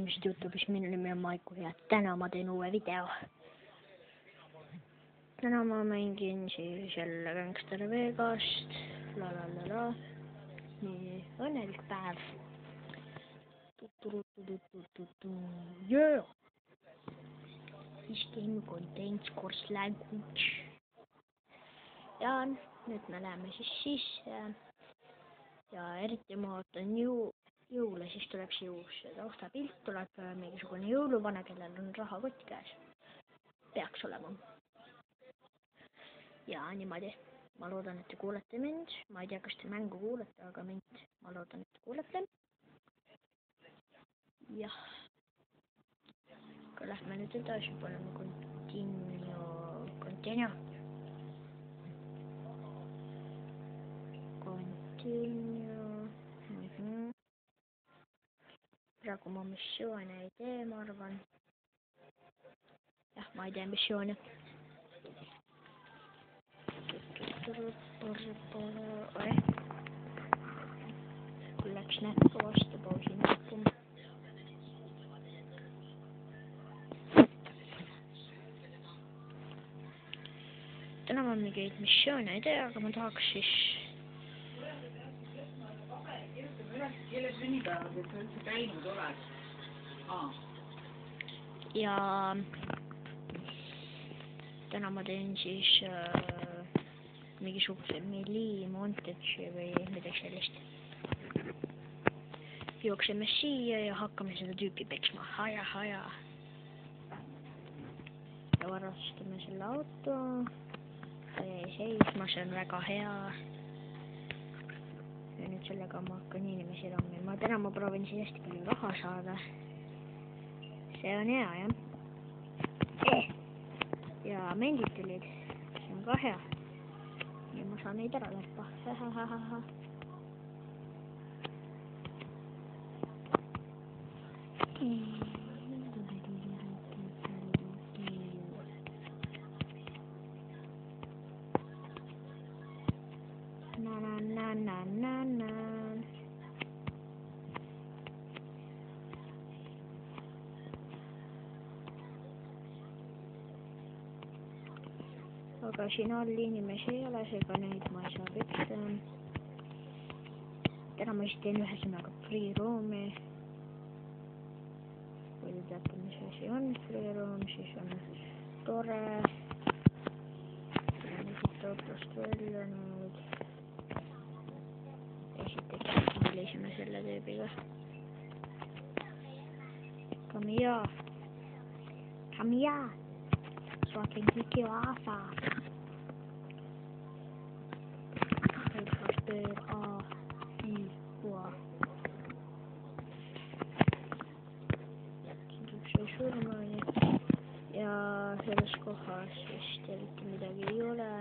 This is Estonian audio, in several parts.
inimesed YouTube'is, minu nimi on Maiku ja täna ma teen uue video. Täna ma mängin siis jälle Gangster Vegast, lalalala, nii õnnelik päev. Yeah! This game contains coarse language. Ja nüüd me läheme siis sisse ja eriti ma ootan jõule, siis tuleb siia uus taustapilt, tuleb mingisugune jõuluvana, kellel on rahakott käes. Peaks olema. Ja niimoodi. Ma loodan, et te kuulete mind. Ma ei tea, kas te mängu kuulete, aga mind ma loodan, et te kuulete. Jah. Aga lähme nüüd edasi, paneme continue. Praegu ma missioone ei tee, ma arvan. Jah, ma ei tee missioone. Kui läks näppu vastu, pausi näppu. Täna ma mingeid missioone ei tee, aga ma tahaks siis... Kelle sünnipäevad, et sa üldse käinud oled? Ja täna ma teen siis mingisuguse melee montage või midagi sellist. Jookseme siia ja hakkame seda tüüpi peksma. Haja. Ja varastame selle auto. Ta jäi seisma, see on väga hea. Ja nüüd sellega ma hakkan inimesi rammima. Täna ma proovin siis hästi palju raha saada. See on hea, jah. Ja mendid tulid. See on ka hea. Ja ma saan neid ära läppa. Na. Aga siin all inimesi ei ole, seega neid ma ei saa peksta. Täna ma siis teen ühesõnaga free room'i. Kui te teate, mis asi on free room, siis on tore. Olen siit autost välja nüüd. Esiteks mõtlisime selle tüübiga. Come here. So I can kick your ass off. Ja selles kohas vist eriti midagi ei ole.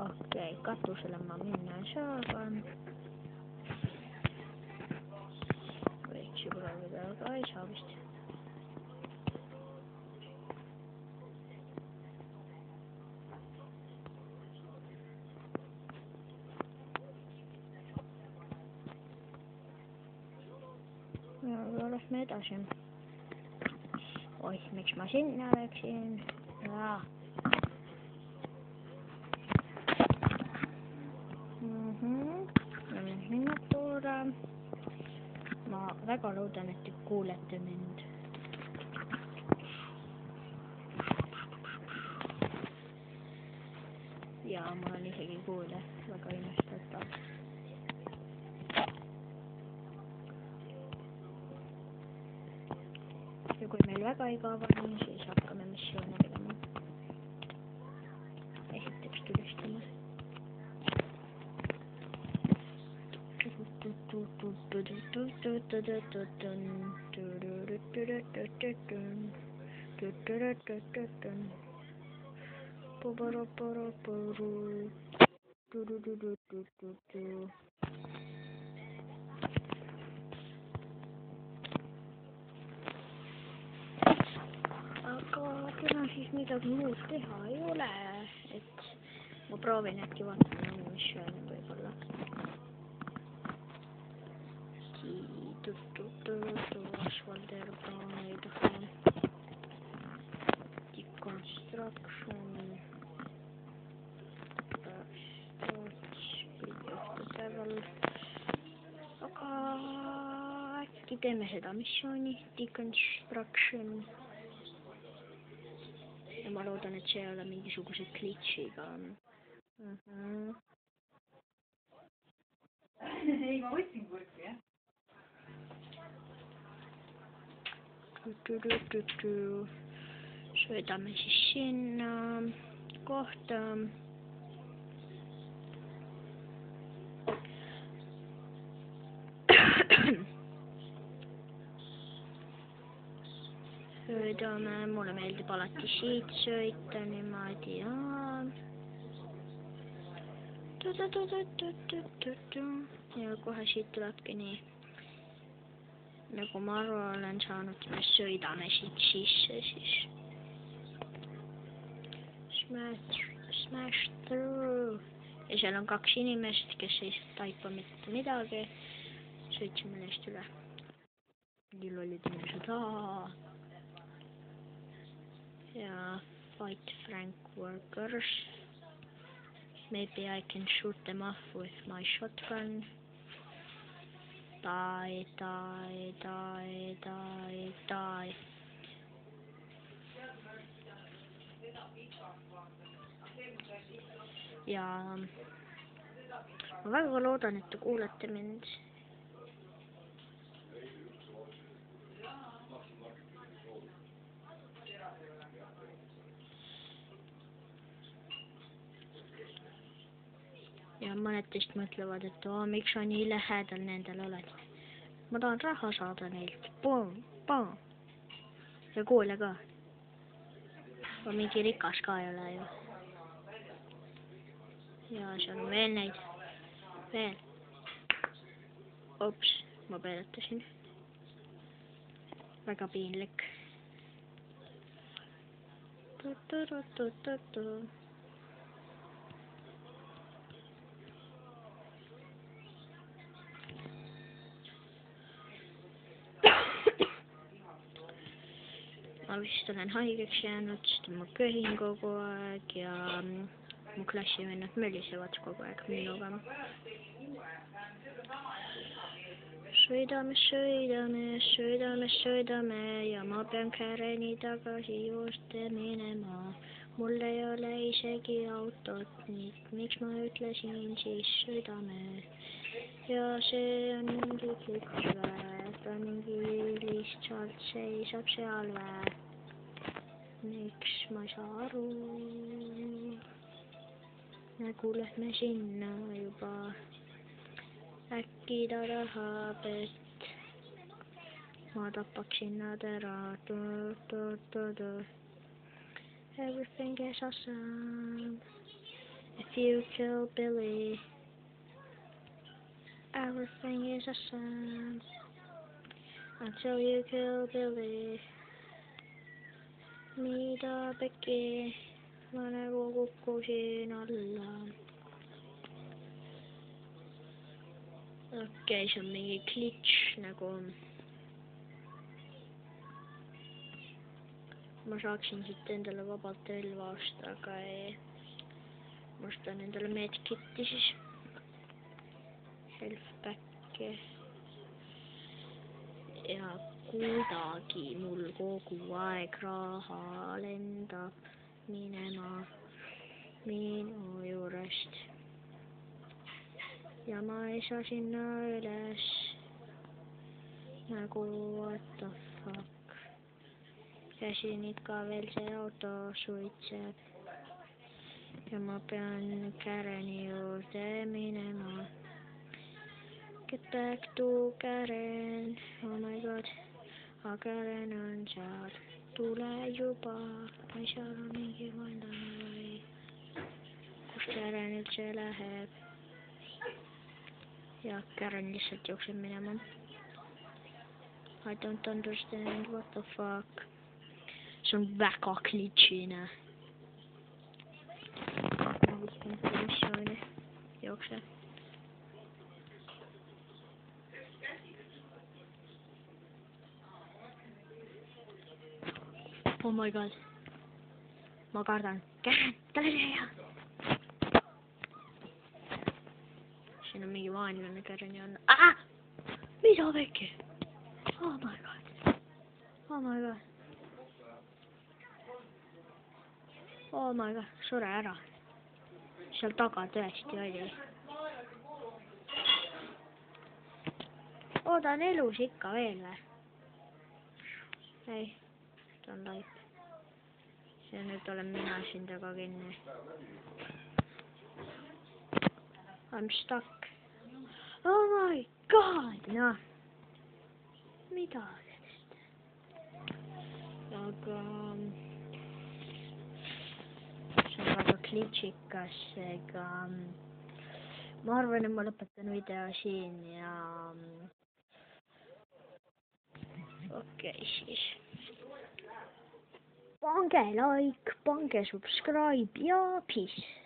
Okei, katusele ma minna ei saa, aga võiks ju proovida, aga ei saa vist. Aga lähme edasi. Oih, miks ma sinna läksin? Lähen sinna poole. Ma väga loodan, et te kuulete mind. Ja mul on isegi kuulda väga imestatav. Ja kui meil väga igav on, siis hakkame missioone tegema. Esiteks tulistame. Aga täna siis midagi muud teha ei ole, et ma proovin äkki vaatama missiooni või teeme seda missiooni, Deconstruction. Ja ma loodan, et see ei ole mingisuguse glitchiga. Ei, ma võtsin kurki, jah. Sõidame siis sinna kohta. Sõidame, mulle meeldib alati siit sõita niimoodi ja kohe siit tulebki nii, nagu ma aru olen saanud, me sõidame siit sisse siis. Smash through. Ja seal on 2 inimest, kes ei taipa mitte midagi. Sõitsime neist üle. Nii lollid inimesed. Ja fight Frank workers. Maybe I can shoot them off with my shotgun. Die, die, die, die, die. Ja ma väga loodan, et te kuulete mind. Ja mõned teist mõtlevad, et miks sa nii lähedal nendel oled. Ma tahan raha saada neilt. Pum. Ja kuule ka. Ma mingi rikas ka ei ole ju. Ja seal on veel neid. Veel. Ops, ma peeletasin. Väga piinlik. Ma vist olen haigeks jäänud, sest ma köhin kogu aeg ja mu klassivennad mölisevad kogu aeg minuga. Sõidame ja ma pean Kareni tagasi juurde minema. Mul ei ole isegi autot, miks ma ütlesin siis sõidame. Ja see on mingi glitch vä, ta mingi lihtsalt seisab seal vä. Miks ma ei saa aru. Nagu lähme sinna juba. Äkki ta tahab, et ma tapaksin nad ära. Everything is awesome. If you kill Billy. Everything is awesome. Until you kill Billy. Mida pekki. Ma nagu kukkusin alla. Okei, see on mingi glitch nagu. Ma saaksin siit endale vabalt relva osta, aga ei. Ma ostan endale medkiti siis. Health packi. Ja kuidagi mul kogu aeg raha lendab minema minu juurest. Ja ma ei saa sinna üles. Nagu what the fuck. Ja siin ikka veel see auto suitseb. Ja ma pean Kareni juurde minema. Get back to Karen. Oh my god. Aga Karen on seal. Tule juba. Või seal on mingi vandane või. Kus Karen üldse läheb. Ja Karen lihtsalt jookseb minema. I don't understand what the fuck. See on väga glitchine. Ma viskan seda missiooni. Jookse. Oh my god. Ma kardan. Karen, tule siia. Siin on mingi vaenlane Kareni on. Mida väike? Oh my god. Oh my god. Oh my god, sure ära. Seal taga tõesti oli. Ta on elus ikka veel või? Ei, ta on laip. Ja nüüd olen mina siin taga kinni. I'm stuck. Oh my god, noh. Mida sellest? Aga see on väga klitšikas, ega ma arvan, et ma lõpetan video siin ja okei, siis pange like, pange subscribe ja peace.